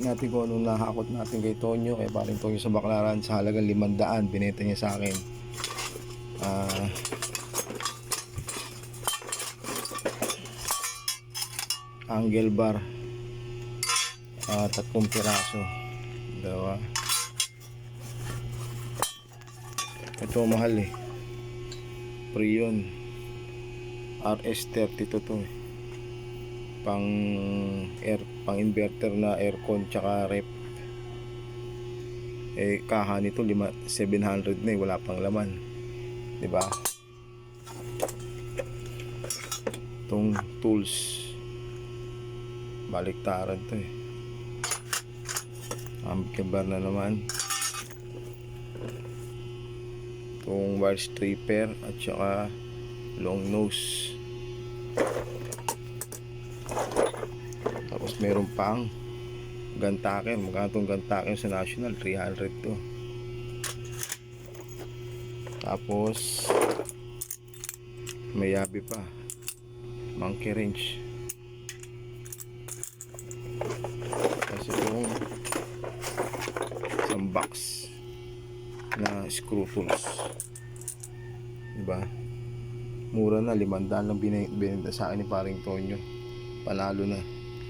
natin kung anong nahakot natin kay Tonyo, kay paring Tonyo sa Baclaran, sa halagang 500 binenta niya sa akin. Angle bar, 3 piraso, dalawa. Ito mahal eh, Prion RS32 to eh. Pang inverter na aircon tsaka rep. Eh kaha nito 700 na eh, wala pang laman, 'di ba? Itong tools baliktaran to eh. Amplibar na naman. Itong wire stripper at saka long nose. Tapos meron pang gantaker. Magkano itong gantaker sa National? 300 to. Tapos may yabi pa, monkey wrench. Tapos itong isang box na screw tools, diba? Mura na, 500 lang binenta sa akin ni paring Tonyo. Panalo na.